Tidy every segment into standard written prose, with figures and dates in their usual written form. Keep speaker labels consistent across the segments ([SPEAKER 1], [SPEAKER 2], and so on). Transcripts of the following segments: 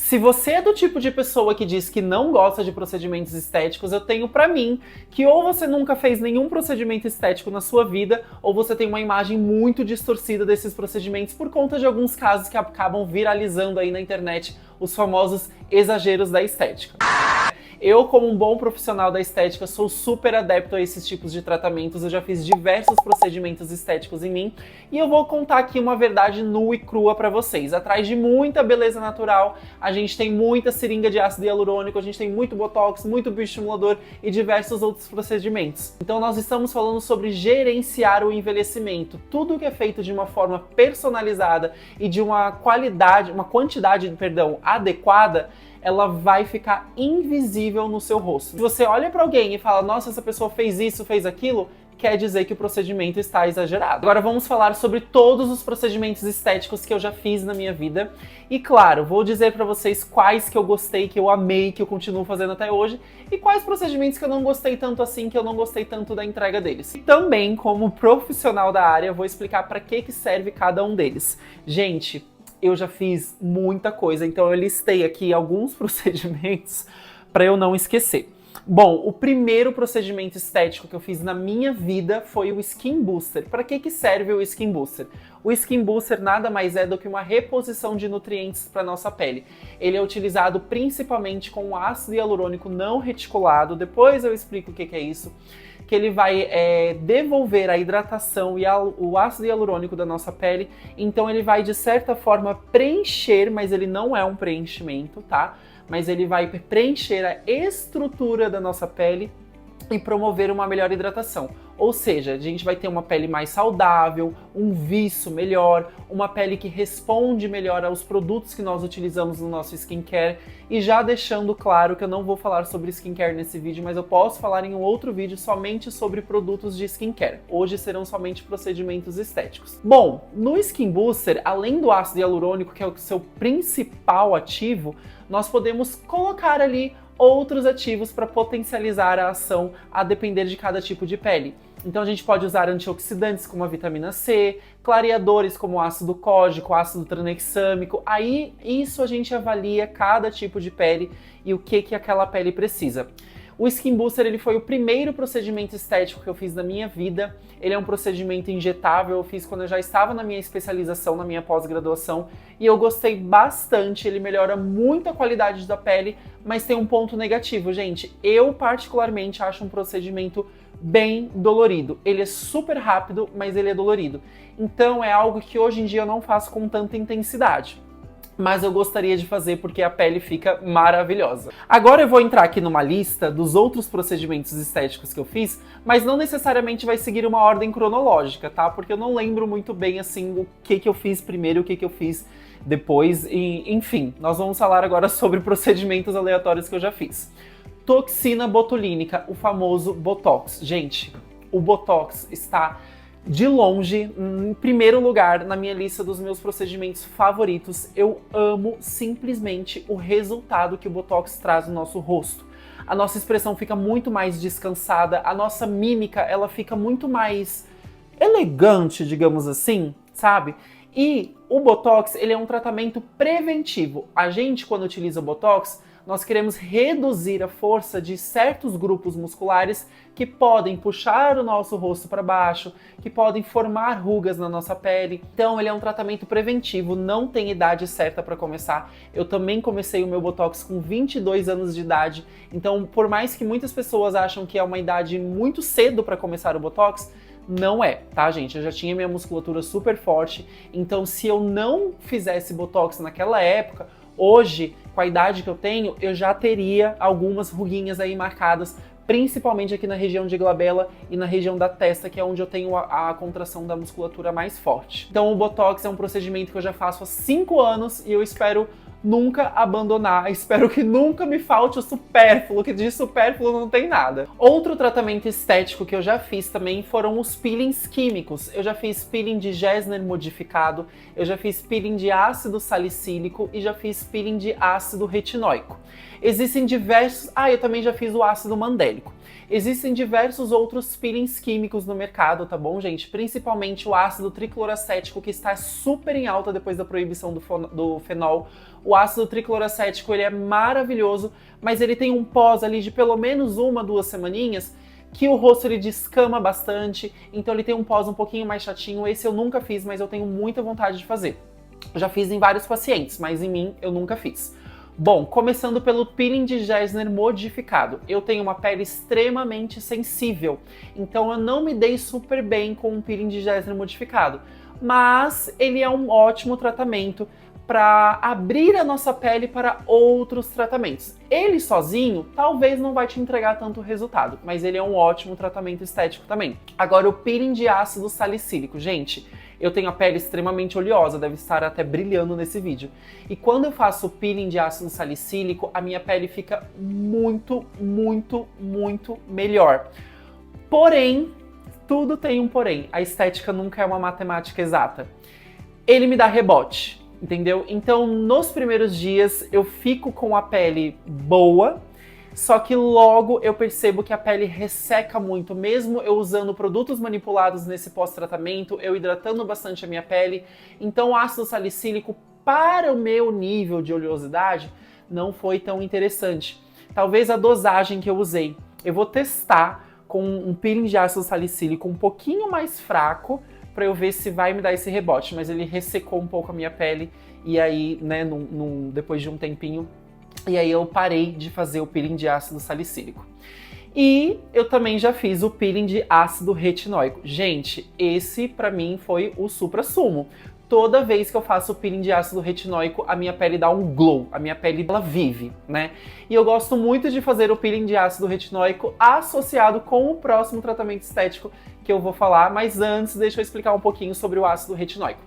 [SPEAKER 1] Se você é do tipo de pessoa que diz que não gosta de procedimentos estéticos, eu tenho pra mim que ou você nunca fez nenhum procedimento estético na sua vida, ou você tem uma imagem muito distorcida desses procedimentos por conta de alguns casos que acabam viralizando aí na internet, os famosos exageros da estética. Eu, como um bom profissional da estética, sou super adepto a esses tipos de tratamentos. Eu já fiz diversos procedimentos estéticos em mim e eu vou contar aqui uma verdade nua e crua pra vocês. Atrás de muita beleza natural, a gente tem muita seringa de ácido hialurônico, a gente tem muito botox, muito bioestimulador e diversos outros procedimentos. Então nós estamos falando sobre gerenciar o envelhecimento. Tudo que é feito de uma forma personalizada e de uma quantidade adequada, ela vai ficar invisível no seu rosto. Se você olha pra alguém e fala, nossa, essa pessoa fez isso, fez aquilo, quer dizer que o procedimento está exagerado. Agora vamos falar sobre todos os procedimentos estéticos que eu já fiz na minha vida. E claro, vou dizer pra vocês quais que eu gostei, que eu amei, que eu continuo fazendo até hoje, e quais procedimentos que eu não gostei tanto assim, que eu não gostei tanto da entrega deles. E também, como profissional da área, vou explicar pra que serve cada um deles. Gente, eu já fiz muita coisa, então eu listei aqui alguns procedimentos para eu não esquecer. Bom, o primeiro procedimento estético que eu fiz na minha vida foi o Skin Booster. Para que serve o Skin Booster? O Skin Booster nada mais é do que uma reposição de nutrientes para nossa pele. Ele é utilizado principalmente com ácido hialurônico não reticulado, depois eu explico o que é isso, que ele vai devolver a hidratação e o ácido hialurônico da nossa pele, então ele vai de certa forma preencher, mas ele não é um preenchimento, tá? Mas ele vai preencher a estrutura da nossa pele e promover uma melhor hidratação. Ou seja, a gente vai ter uma pele mais saudável, um viço melhor, uma pele que responde melhor aos produtos que nós utilizamos no nosso skincare. E já deixando claro que eu não vou falar sobre skincare nesse vídeo, mas eu posso falar em um outro vídeo somente sobre produtos de skincare. Hoje serão somente procedimentos estéticos. Bom, no Skin Booster, além do ácido hialurônico, que é o seu principal ativo, nós podemos colocar ali outros ativos para potencializar a ação a depender de cada tipo de pele. Então a gente pode usar antioxidantes como a vitamina C, clareadores como ácido cógico, ácido tranexâmico. Aí isso a gente avalia cada tipo de pele e o que aquela pele precisa. O Skin Booster ele foi o primeiro procedimento estético que eu fiz na minha vida. Ele é um procedimento injetável, eu fiz quando eu já estava na minha especialização, na minha pós-graduação, e eu gostei bastante. Ele melhora muito a qualidade da pele, mas tem um ponto negativo, gente. Eu particularmente acho um procedimento bem dolorido. Ele é super rápido, mas ele é dolorido. Então é algo que hoje em dia eu não faço com tanta intensidade. Mas eu gostaria de fazer porque a pele fica maravilhosa. Agora eu vou entrar aqui numa lista dos outros procedimentos estéticos que eu fiz, mas não necessariamente vai seguir uma ordem cronológica, tá? Porque eu não lembro muito bem, assim, o que eu fiz primeiro e o que eu fiz depois. E, enfim, nós vamos falar agora sobre procedimentos aleatórios que eu já fiz. Toxina botulínica, o famoso Botox. Gente, o Botox está de longe, em primeiro lugar na minha lista dos meus procedimentos favoritos. Eu amo simplesmente o resultado que o Botox traz no nosso rosto. A nossa expressão fica muito mais descansada, a nossa mímica ela fica muito mais elegante, digamos assim, sabe? E o Botox ele é um tratamento preventivo. A gente, quando utiliza o Botox, nós queremos reduzir a força de certos grupos musculares que podem puxar o nosso rosto para baixo, que podem formar rugas na nossa pele. Então ele é um tratamento preventivo, não tem idade certa para começar. Eu também comecei o meu Botox com 22 anos de idade, então por mais que muitas pessoas acham que é uma idade muito cedo para começar o Botox, não é, tá, gente? Eu já tinha minha musculatura super forte, então se eu não fizesse Botox naquela época, hoje, com a idade que eu tenho, eu já teria algumas ruguinhas aí marcadas, principalmente aqui na região de glabela e na região da testa, que é onde eu tenho a contração da musculatura mais forte. Então o Botox é um procedimento que eu já faço há 5 anos e eu espero nunca abandonar, espero que nunca me falte o supérfluo, que de supérfluo não tem nada. Outro tratamento estético que eu já fiz também foram os peelings químicos. Eu já fiz peeling de Gersner modificado, eu já fiz peeling de ácido salicílico e já fiz peeling de ácido retinóico. Existem diversos... eu também já fiz o ácido mandélico. Existem diversos outros peelings químicos no mercado, tá bom, gente? Principalmente o ácido tricloracético, que está super em alta depois da proibição do fenol. O ácido tricloracético, ele é maravilhoso, mas ele tem um pós ali de pelo menos 1-2 semaninhas, que o rosto ele descama bastante, então ele tem um pós um pouquinho mais chatinho. Esse eu nunca fiz, mas eu tenho muita vontade de fazer. Eu já fiz em vários pacientes, mas em mim eu nunca fiz. Bom, começando pelo peeling de Gersner modificado. Eu tenho uma pele extremamente sensível, então eu não me dei super bem com um peeling de Gersner modificado, mas ele é um ótimo tratamento para abrir a nossa pele para outros tratamentos. Ele sozinho talvez não vai te entregar tanto resultado, mas ele é um ótimo tratamento estético também. Agora, o peeling de ácido salicílico. Gente, eu tenho a pele extremamente oleosa, deve estar até brilhando nesse vídeo. E quando eu faço o peeling de ácido salicílico, a minha pele fica muito, muito, muito melhor. Porém, tudo tem um porém. A estética nunca é uma matemática exata. Ele me dá rebote. Entendeu? Então, nos primeiros dias eu fico com a pele boa, só que logo eu percebo que a pele resseca muito, mesmo eu usando produtos manipulados nesse pós-tratamento, eu hidratando bastante a minha pele. Então, o ácido salicílico, para o meu nível de oleosidade, não foi tão interessante. Talvez a dosagem que eu usei. Eu vou testar com um peeling de ácido salicílico um pouquinho mais fraco, pra eu ver se vai me dar esse rebote, mas ele ressecou um pouco a minha pele, e aí, né, depois de um tempinho, e aí eu parei de fazer o peeling de ácido salicílico. E eu também já fiz o peeling de ácido retinóico. Gente, esse pra mim foi o suprassumo. Toda vez que eu faço o peeling de ácido retinóico, a minha pele dá um glow, a minha pele ela vive, né? E eu gosto muito de fazer o peeling de ácido retinóico associado com o próximo tratamento estético que eu vou falar, mas antes deixa eu explicar um pouquinho sobre o ácido retinóico.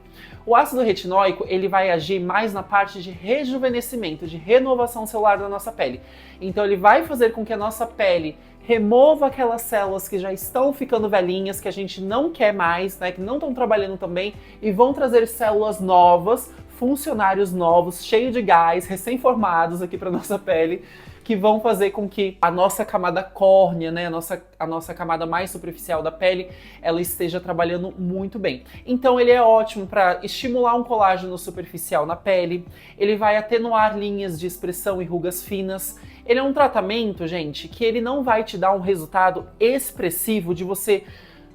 [SPEAKER 1] O ácido retinóico, ele vai agir mais na parte de rejuvenescimento, de renovação celular da nossa pele. Então ele vai fazer com que a nossa pele remova aquelas células que já estão ficando velhinhas, que a gente não quer mais, né, que não estão trabalhando também, e vão trazer células novas, funcionários novos, cheios de gás, recém-formados aqui para nossa pele, que vão fazer com que a nossa camada córnea, né, a nossa camada mais superficial da pele, ela esteja trabalhando muito bem. Então ele é ótimo para estimular um colágeno superficial na pele, ele vai atenuar linhas de expressão e rugas finas. Ele é um tratamento, gente, que ele não vai te dar um resultado expressivo de você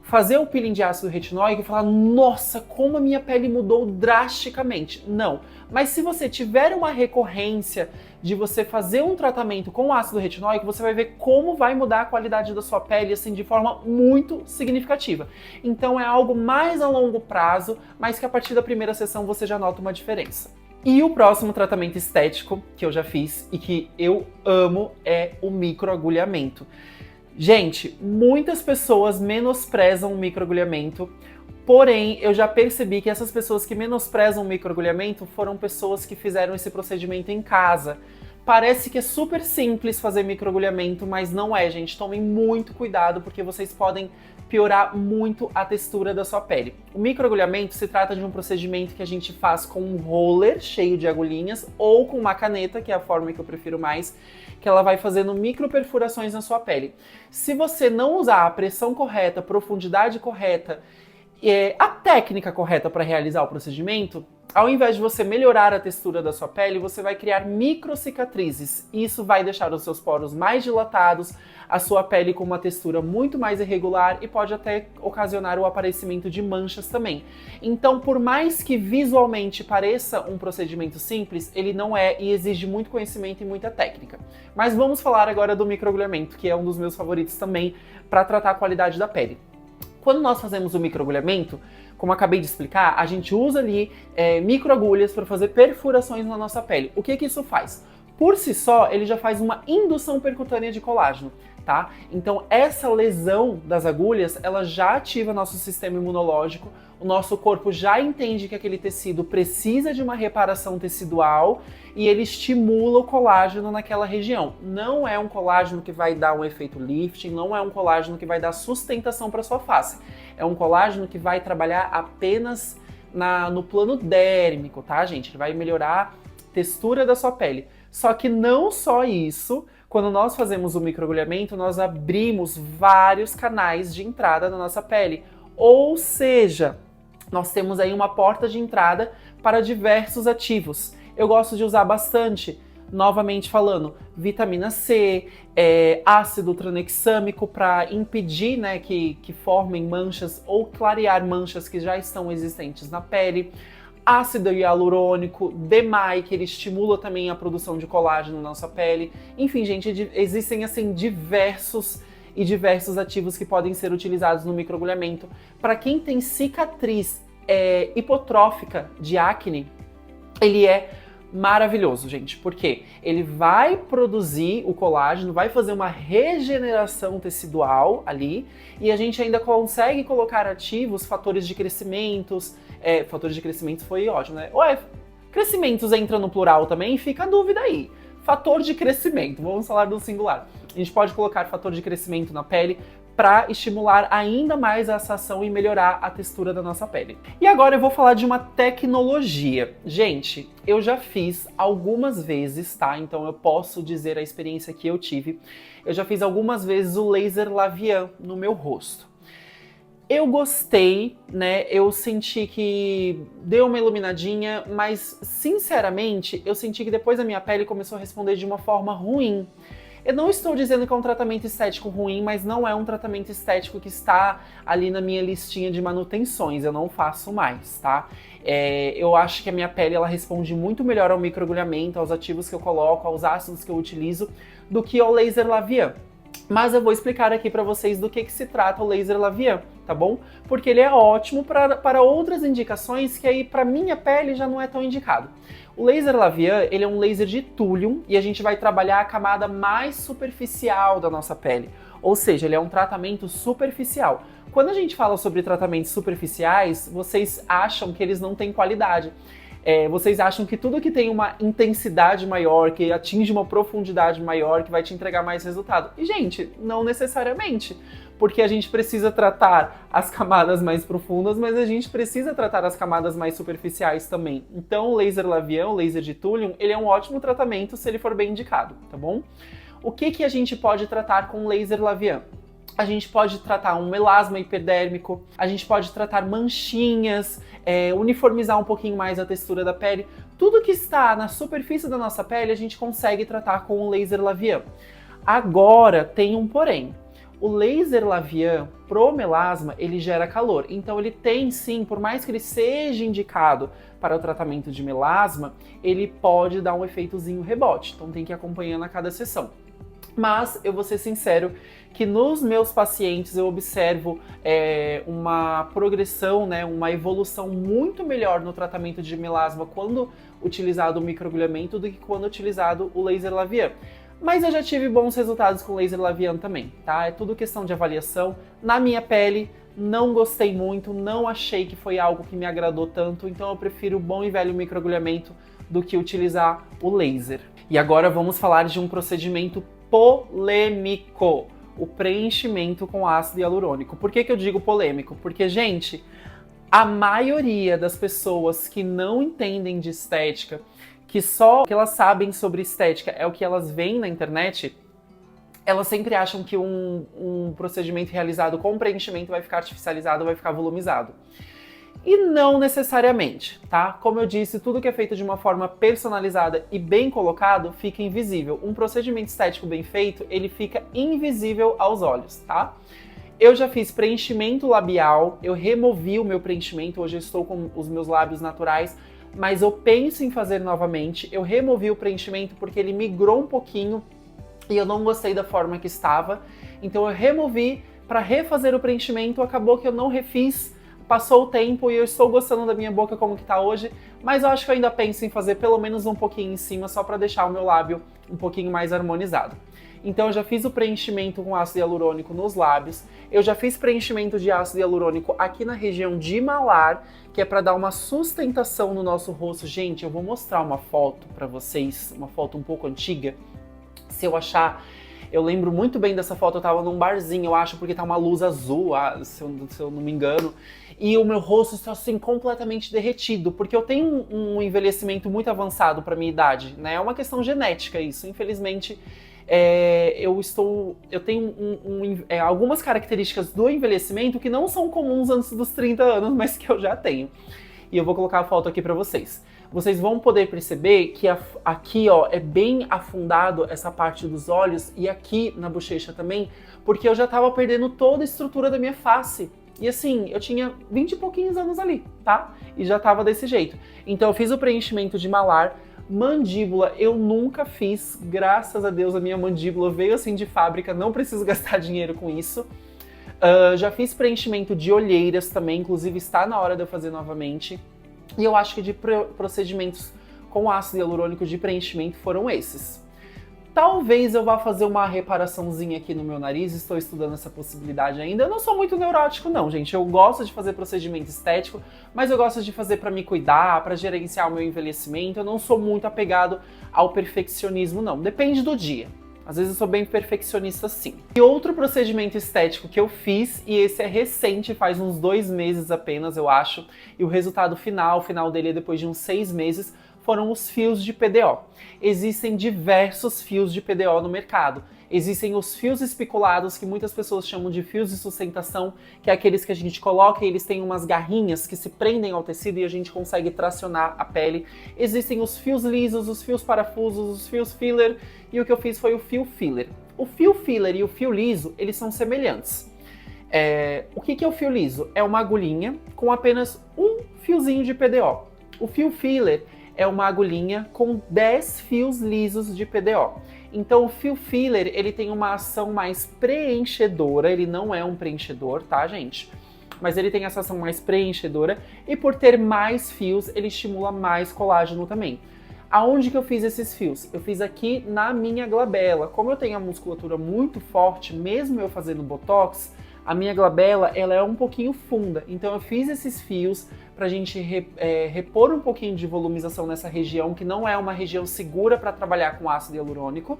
[SPEAKER 1] fazer o peeling de ácido retinóico e falar, nossa, como a minha pele mudou drasticamente. Não. Mas se você tiver uma recorrência de você fazer um tratamento com ácido retinóico, você vai ver como vai mudar a qualidade da sua pele, assim, de forma muito significativa. Então é algo mais a longo prazo, mas que a partir da primeira sessão você já nota uma diferença. E o próximo tratamento estético que eu já fiz e que eu amo é o microagulhamento. Gente, muitas pessoas menosprezam o microagulhamento, porém eu já percebi que essas pessoas que menosprezam o microagulhamento foram pessoas que fizeram esse procedimento em casa. Parece que é super simples fazer microagulhamento, mas não é, gente. Tomem muito cuidado porque vocês podem piorar muito a textura da sua pele. O microagulhamento se trata de um procedimento que a gente faz com um roller cheio de agulhinhas ou com uma caneta, que é a forma que eu prefiro mais, que ela vai fazendo microperfurações na sua pele. Se você não usar a pressão correta, a profundidade correta, a técnica correta para realizar o procedimento, ao invés de você melhorar a textura da sua pele, você vai criar microcicatrizes. Isso vai deixar os seus poros mais dilatados, a sua pele com uma textura muito mais irregular e pode até ocasionar o aparecimento de manchas também. Então, por mais que visualmente pareça um procedimento simples, ele não é e exige muito conhecimento e muita técnica. Mas vamos falar agora do microagulhamento, que é um dos meus favoritos também para tratar a qualidade da pele. Quando nós fazemos o microagulhamento, como eu acabei de explicar, a gente usa ali microagulhas para fazer perfurações na nossa pele. O que que isso faz? Por si só, ele já faz uma indução percutânea de colágeno, tá? Então essa lesão das agulhas, ela já ativa nosso sistema imunológico, o nosso corpo já entende que aquele tecido precisa de uma reparação tecidual e ele estimula o colágeno naquela região. Não é um colágeno que vai dar um efeito lifting, não é um colágeno que vai dar sustentação para sua face. É um colágeno que vai trabalhar apenas no plano dérmico, tá, gente? Ele vai melhorar a textura da sua pele. Só que não só isso, Quando nós fazemos o microagulhamento, nós abrimos vários canais de entrada na nossa pele. Ou seja, nós temos aí uma porta de entrada para diversos ativos. Eu gosto de usar bastante, novamente falando, vitamina C, ácido tranexâmico para impedir, né, que formem manchas ou clarear manchas que já estão existentes na pele. Ácido hialurônico, DMAI, que ele estimula também a produção de colágeno na nossa pele. Enfim, gente, existem assim diversos ativos que podem ser utilizados no microagulhamento. Para quem tem cicatriz hipotrófica de acne, ele é maravilhoso, gente, porque ele vai produzir o colágeno, vai fazer uma regeneração tecidual ali, e a gente ainda consegue colocar ativos, fatores de crescimentos. Fatores de crescimento foi ótimo, né? Ué, crescimentos entra no plural também, fica a dúvida aí. Fator de crescimento, vamos falar do singular. A gente pode colocar fator de crescimento na pele para estimular ainda mais essa ação e melhorar a textura da nossa pele. E agora eu vou falar de uma tecnologia. Gente, eu já fiz algumas vezes, tá? Então eu posso dizer a experiência que eu tive. Eu já fiz algumas vezes o laser Lavian no meu rosto. Eu gostei, né? Eu senti que deu uma iluminadinha, mas sinceramente eu senti que depois a minha pele começou a responder de uma forma ruim. Eu não estou dizendo que é um tratamento estético ruim, mas não é um tratamento estético que está ali na minha listinha de manutenções. Eu não faço mais, tá? Eu acho que a minha pele ela responde muito melhor ao microagulhamento, aos ativos que eu coloco, aos ácidos que eu utilizo, do que ao laser Lavian. Mas eu vou explicar aqui para vocês do que se trata o laser Lavian, tá bom? Porque ele é ótimo para outras indicações que aí para minha pele já não é tão indicado. O laser Lavian, ele é um laser de túlium e a gente vai trabalhar a camada mais superficial da nossa pele. Ou seja, ele é um tratamento superficial. Quando a gente fala sobre tratamentos superficiais, vocês acham que eles não têm qualidade. Vocês acham que tudo que tem uma intensidade maior, que atinge uma profundidade maior, que vai te entregar mais resultado. E, gente, não necessariamente. Porque a gente precisa tratar as camadas mais profundas, mas a gente precisa tratar as camadas mais superficiais também. Então, o laser Lavian, o laser de túlium, ele é um ótimo tratamento se ele for bem indicado, tá bom? O que a gente pode tratar com o laser Lavian? A gente pode tratar um melasma hiperdérmico, a gente pode tratar manchinhas, uniformizar um pouquinho mais a textura da pele. Tudo que está na superfície da nossa pele a gente consegue tratar com o laser Lavian. Agora tem um porém. O laser Lavian pro melasma ele gera calor, então ele tem sim, por mais que ele seja indicado para o tratamento de melasma, ele pode dar um efeitozinho rebote, então tem que ir acompanhando a cada sessão. Mas eu vou ser sincero que nos meus pacientes eu observo uma progressão, né, uma evolução muito melhor no tratamento de melasma quando utilizado o microagulhamento do que quando utilizado o laser Lavian. Mas eu já tive bons resultados com o laser Lavian também, tá? É tudo questão de avaliação. Na minha pele, não gostei muito, não achei que foi algo que me agradou tanto, então eu prefiro o bom e velho microagulhamento do que utilizar o laser. E agora vamos falar de um procedimento polêmico, o preenchimento com ácido hialurônico. Por que eu digo polêmico? Porque, gente, a maioria das pessoas que não entendem de estética, que só o que elas sabem sobre estética é o que elas veem na internet, elas sempre acham que um procedimento realizado com preenchimento vai ficar artificializado, vai ficar volumizado. E não necessariamente, tá? Como eu disse, tudo que é feito de uma forma personalizada e bem colocado fica invisível. Um procedimento estético bem feito, ele fica invisível aos olhos, tá? Eu já fiz preenchimento labial, eu removi o meu preenchimento, hoje eu estou com os meus lábios naturais, mas eu penso em fazer novamente. Eu removi o preenchimento porque ele migrou um pouquinho e eu não gostei da forma que estava. Então eu removi para refazer o preenchimento, acabou que eu não refiz. Passou o tempo e eu estou gostando da minha boca como que tá hoje, mas eu acho que eu ainda penso em fazer pelo menos um pouquinho em cima, só para deixar o meu lábio um pouquinho mais harmonizado. Então eu já fiz o preenchimento com ácido hialurônico nos lábios, eu já fiz preenchimento de ácido hialurônico aqui na região de malar, que é para dar uma sustentação no nosso rosto. Gente, eu vou mostrar uma foto para vocês, uma foto um pouco antiga, se eu achar. Eu lembro muito bem dessa foto, eu tava num barzinho, eu acho, porque tá uma luz azul, se eu não me engano. E o meu rosto está assim completamente derretido, porque eu tenho um envelhecimento muito avançado para minha idade, né? É uma questão genética isso, infelizmente eu tenho algumas características do envelhecimento que não são comuns antes dos 30 anos, mas que eu já tenho. E eu vou colocar a foto aqui pra vocês. Vocês vão poder perceber que aqui, ó, é bem afundado essa parte dos olhos e aqui na bochecha também, porque eu já tava perdendo toda a estrutura da minha face. E assim, eu tinha 20 e pouquinhos anos ali, tá? E já tava desse jeito. Então eu fiz o preenchimento de malar. Mandíbula eu nunca fiz, graças a Deus a minha mandíbula veio assim de fábrica, não preciso gastar dinheiro com isso. Já fiz preenchimento de olheiras também, inclusive está na hora de eu fazer novamente. E eu acho que de procedimentos com ácido hialurônico de preenchimento foram esses. Talvez eu vá fazer uma reparaçãozinha aqui no meu nariz, estou estudando essa possibilidade ainda. Eu não sou muito neurótico não, gente. Eu gosto de fazer procedimento estético, mas eu gosto de fazer para me cuidar, para gerenciar o meu envelhecimento. Eu não sou muito apegado ao perfeccionismo não, depende do dia. Às vezes eu sou bem perfeccionista sim. E outro procedimento estético que eu fiz, e esse é recente, faz uns 2 meses apenas, eu acho, e o resultado final dele é depois de uns 6 meses, foram os fios de PDO. Existem diversos fios de PDO no mercado. Existem os fios espiculados, que muitas pessoas chamam de fios de sustentação, que é aqueles que a gente coloca e eles têm umas garrinhas que se prendem ao tecido e a gente consegue tracionar a pele. Existem os fios lisos, os fios parafusos, os fios filler, e o que eu fiz foi o fio filler. O fio filler e o fio liso, eles são semelhantes. O que é o fio liso? É uma agulhinha com apenas um fiozinho de PDO. O fio filler é uma agulhinha com 10 fios lisos de PDO. Então o fio filler, ele tem uma ação mais preenchedora, ele não é um preenchedor, tá, gente? Mas ele tem essa ação mais preenchedora e por ter mais fios, ele estimula mais colágeno também. Aonde que eu fiz esses fios? Eu fiz aqui na minha glabela. Como eu tenho a musculatura muito forte, mesmo eu fazendo botox, a minha glabela ela é um pouquinho funda. Então eu fiz esses fios pra gente repor um pouquinho de volumização nessa região, que não é uma região segura para trabalhar com ácido hialurônico,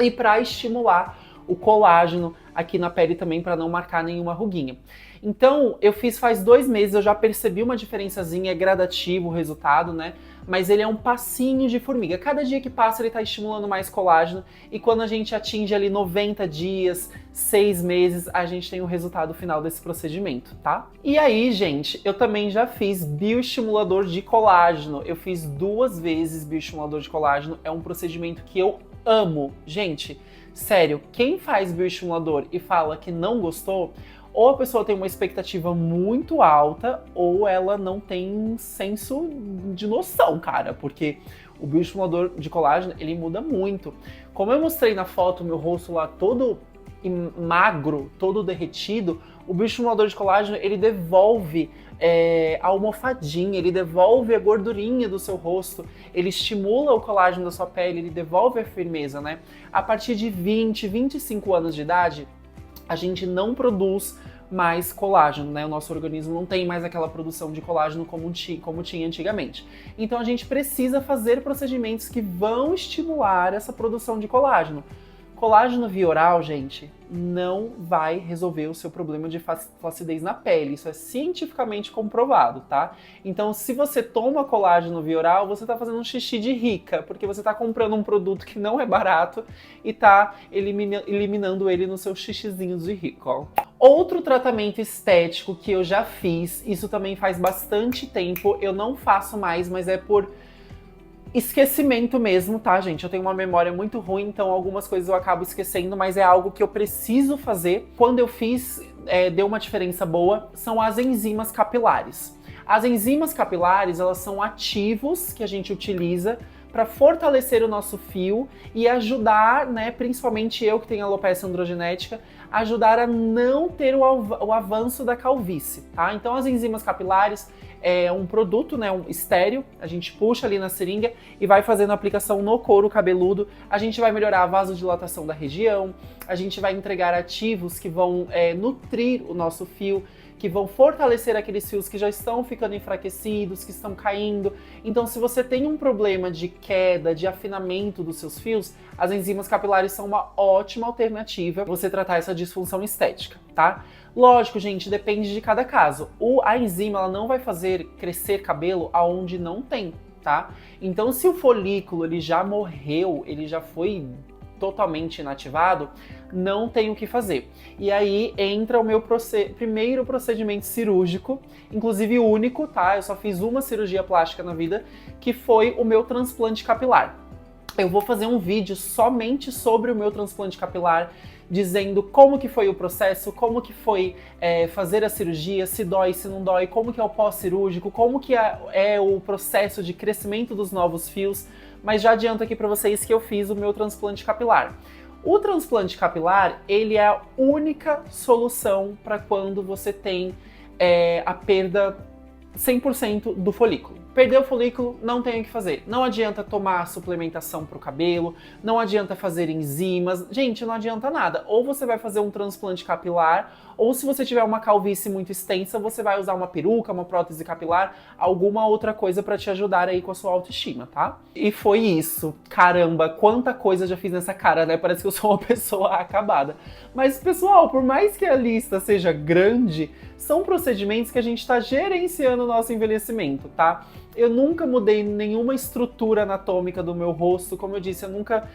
[SPEAKER 1] e para estimular o colágeno aqui na pele também, para não marcar nenhuma ruguinha. Então, eu fiz faz 2 meses, eu já percebi uma diferençazinha, é gradativo o resultado, né? Mas ele é um passinho de formiga. Cada dia que passa, ele tá estimulando mais colágeno, e quando a gente atinge ali 90 dias, 6 meses, a gente tem o resultado final desse procedimento, tá? E aí, gente, eu também já fiz bioestimulador de colágeno. Eu fiz 2 vezes bioestimulador de colágeno, é um procedimento que eu amo. Gente, sério, quem faz bioestimulador e fala que não gostou, ou a pessoa tem uma expectativa muito alta, ou ela não tem senso de noção, cara, porque o bioestimulador de colágeno, ele muda muito. Como eu mostrei na foto, meu rosto lá todo magro, todo derretido, o bioestimulador de colágeno, ele devolve a almofadinha, ele devolve a gordurinha do seu rosto, ele estimula o colágeno da sua pele, ele devolve a firmeza, né? A partir de 20, 25 anos de idade, a gente não produz mais colágeno, né? O nosso organismo não tem mais aquela produção de colágeno como tinha antigamente. Então a gente precisa fazer procedimentos que vão estimular essa produção de colágeno. Colágeno via oral, gente, não vai resolver o seu problema de flacidez na pele. Isso é cientificamente comprovado, tá? Então, se você toma colágeno via oral, você tá fazendo um xixi de rica, porque você tá comprando um produto que não é barato e tá eliminando ele nos seus xixizinhos de rico. Outro tratamento estético que eu já fiz, isso também faz bastante tempo, eu não faço mais, mas é por esquecimento mesmo, tá, gente? Eu tenho uma memória muito ruim, então algumas coisas eu acabo esquecendo, mas é algo que eu preciso fazer. Quando eu fiz, deu uma diferença boa, são as enzimas capilares. As enzimas capilares, elas são ativos que a gente utiliza para fortalecer o nosso fio e ajudar, né, principalmente eu que tenho alopecia androgenética, ajudar a não ter o avanço da calvície, tá? Então as enzimas capilares é um produto, né, um estéreo, a gente puxa ali na seringa e vai fazendo a aplicação no couro cabeludo, a gente vai melhorar a vasodilatação da região, a gente vai entregar ativos que vão nutrir o nosso fio, que vão fortalecer aqueles fios que já estão ficando enfraquecidos, que estão caindo. Então, se você tem um problema de queda, de afinamento dos seus fios, as enzimas capilares são uma ótima alternativa para você tratar essa disfunção estética, tá? Lógico, gente, depende de cada caso. A enzima, ela não vai fazer crescer cabelo aonde não tem, tá? Então, se o folículo ele já morreu, ele já foi totalmente inativado, não tenho o que fazer. E aí entra o meu primeiro procedimento cirúrgico, inclusive único, tá? Eu só fiz uma cirurgia plástica na vida, que foi o meu transplante capilar. Eu vou fazer um vídeo somente sobre o meu transplante capilar, dizendo como que foi o processo, como que foi fazer a cirurgia, se dói, se não dói, como que é o pós-cirúrgico, como que é o processo de crescimento dos novos fios, mas já adianto aqui para vocês que eu fiz o meu transplante capilar. O transplante capilar, ele é a única solução para quando você tem a perda 100% do folículo. Perdeu o folículo, não tem o que fazer. Não adianta tomar suplementação para o cabelo, não adianta fazer enzimas. Gente, não adianta nada. Ou você vai fazer um transplante capilar, ou se você tiver uma calvície muito extensa, você vai usar uma peruca, uma prótese capilar, alguma outra coisa para te ajudar aí com a sua autoestima, tá? E foi isso. Caramba, quanta coisa eu já fiz nessa cara, né? Parece que eu sou uma pessoa acabada. Mas, pessoal, por mais que a lista seja grande, são procedimentos que a gente está gerenciando o nosso envelhecimento, tá? Eu nunca mudei nenhuma estrutura anatômica do meu rosto, como eu disse, eu nunca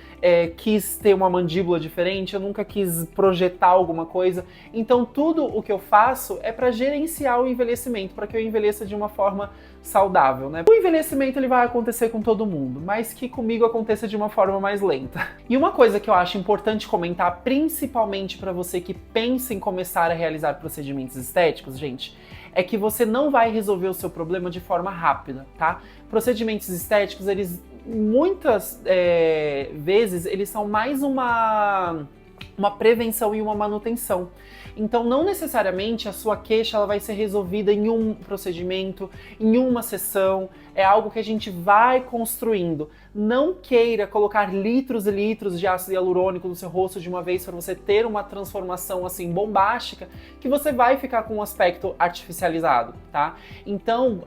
[SPEAKER 1] quis ter uma mandíbula diferente, eu nunca quis projetar alguma coisa. Então tudo o que eu faço é para gerenciar o envelhecimento, para que eu envelheça de uma forma saudável, né? O envelhecimento ele vai acontecer com todo mundo, mas que comigo aconteça de uma forma mais lenta. E uma coisa que eu acho importante comentar, principalmente para você que pensa em começar a realizar procedimentos estéticos, gente, é que você não vai resolver o seu problema de forma rápida, tá? Procedimentos estéticos, eles muitas vezes, eles são mais uma prevenção e uma manutenção. Então, não necessariamente a sua queixa ela vai ser resolvida em um procedimento, em uma sessão. É algo que a gente vai construindo. Não queira colocar litros e litros de ácido hialurônico no seu rosto de uma vez para você ter uma transformação assim bombástica, que você vai ficar com um aspecto artificializado, tá? Então,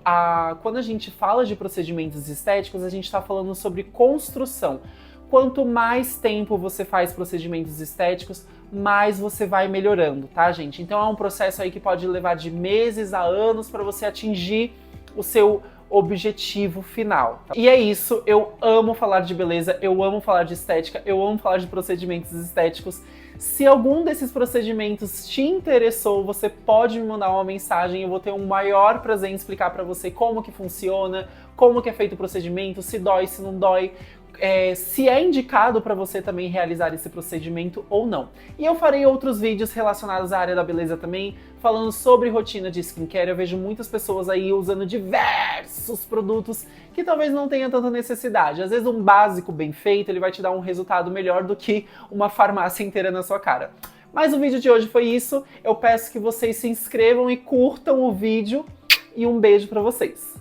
[SPEAKER 1] quando a gente fala de procedimentos estéticos, a gente está falando sobre construção. Quanto mais tempo você faz procedimentos estéticos, mais você vai melhorando, tá, gente? Então é um processo aí que pode levar de meses a anos para você atingir o seu objetivo final. Tá? E é isso, eu amo falar de beleza, eu amo falar de estética, eu amo falar de procedimentos estéticos. Se algum desses procedimentos te interessou, você pode me mandar uma mensagem, eu vou ter um maior prazer em explicar para você como que funciona, como que é feito o procedimento, se dói, se não dói, se é indicado para você também realizar esse procedimento ou não. E eu farei outros vídeos relacionados à área da beleza também, falando sobre rotina de skincare. Eu vejo muitas pessoas aí usando diversos produtos que talvez não tenha tanta necessidade. Às vezes um básico bem feito, ele vai te dar um resultado melhor do que uma farmácia inteira na sua cara. Mas o vídeo de hoje foi isso. Eu peço que vocês se inscrevam e curtam o vídeo. E um beijo para vocês.